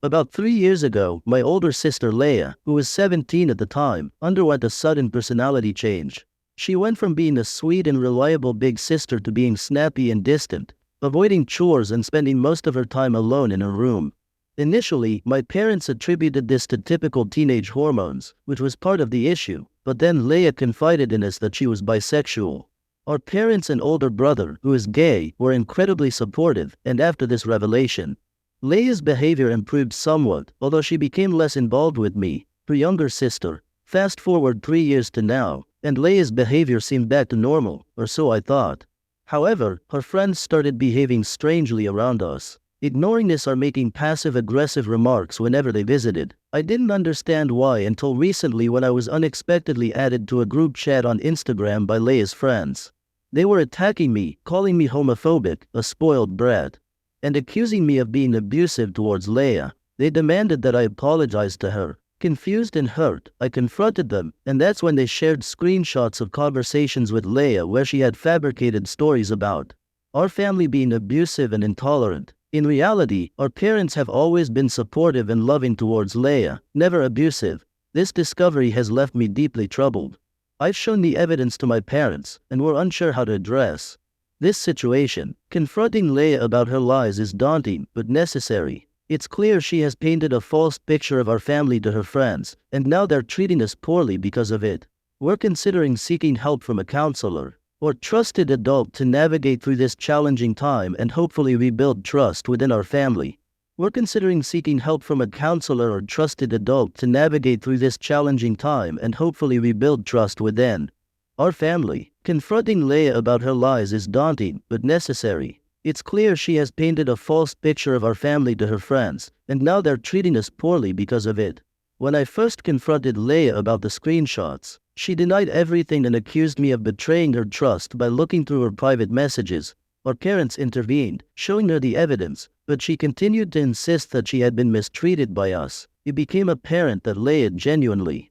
About 3 years ago, my older sister Leia, who was 17 at the time, underwent a sudden personality change. She went from being a sweet and reliable big sister to being snappy and distant, avoiding chores and spending most of her time alone in her room. Initially, my parents attributed this to typical teenage hormones, which was part of the issue, but then Leia confided in us that she was bisexual. Our parents and older brother, who is gay, were incredibly supportive, and after this revelation, Leia's behavior improved somewhat, although she became less involved with me, her younger sister. Fast forward 3 years to now, and Leia's behavior seemed back to normal, or so I thought. However, her friends started behaving strangely around us, ignoring this or making passive-aggressive remarks whenever they visited. I didn't understand why until recently when I was unexpectedly added to a group chat on Instagram by Leia's friends. They were attacking me, calling me homophobic, a spoiled brat, and accusing me of being abusive towards Leia. They demanded that I apologize to her. Confused and hurt, I confronted them, and that's when they shared screenshots of conversations with Leia where she had fabricated stories about our family being abusive and intolerant. In reality, our parents have always been supportive and loving towards Leia, never abusive. This discovery has left me deeply troubled. I've shown the evidence to my parents, and we're unsure how to address this situation. Confronting Leia about her lies is daunting, but necessary. It's clear she has painted a false picture of our family to her friends, and now they're treating us poorly because of it. We're considering seeking help from a counselor or trusted adult to navigate through this challenging time and hopefully rebuild trust within our family. We're considering seeking help from a counselor or trusted adult to navigate through this challenging time and hopefully rebuild trust within our family. Confronting Leia about her lies is daunting, but necessary. It's clear she has painted a false picture of our family to her friends, and now they're treating us poorly because of it. When I first confronted Leia about the screenshots, she denied everything and accused me of betraying her trust by looking through her private messages. Our parents intervened, showing her the evidence, but she continued to insist that she had been mistreated by us. It became apparent that Leia genuinely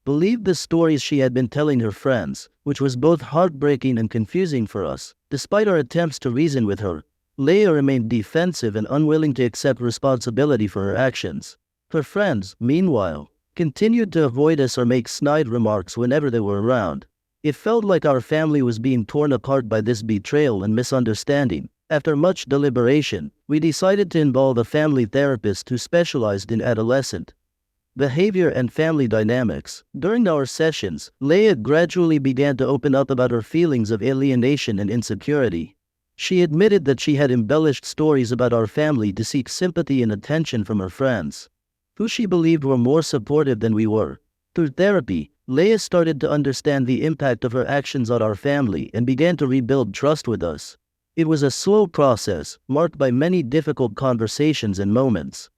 believed the stories she had been telling her friends, which was both heartbreaking and confusing for us. Despite our attempts to reason with her, Leia remained defensive and unwilling to accept responsibility for her actions. Her friends, meanwhile, continued to avoid us or make snide remarks whenever they were around. It felt like our family was being torn apart by this betrayal and misunderstanding. After much deliberation, we decided to involve a family therapist who specialized in adolescent behavior and family dynamics. During our sessions, Leia gradually began to open up about her feelings of alienation and insecurity. She admitted that she had embellished stories about our family to seek sympathy and attention from her friends, who she believed were more supportive than we were. Through therapy, Leia started to understand the impact of her actions on our family and began to rebuild trust with us. It was a slow process, marked by many difficult conversations and moments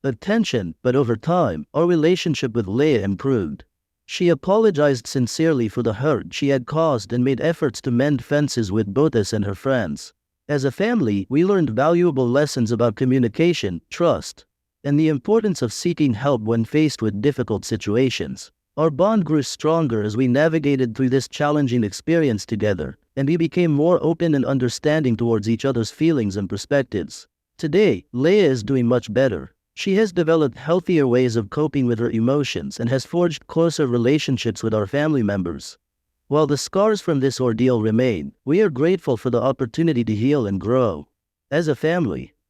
of tension, but over time, our relationship with Leia improved. She apologized sincerely for the hurt she had caused and made efforts to mend fences with both us and her friends. As a family, we learned valuable lessons about communication, trust, and the importance of seeking help when faced with difficult situations. Our bond grew stronger as we navigated through this challenging experience together, and we became more open and understanding towards each other's feelings and perspectives. Today, Leia is doing much better. She has developed healthier ways of coping with her emotions and has forged closer relationships with our family members. While the scars from this ordeal remain, we are grateful for the opportunity to heal and grow as a family.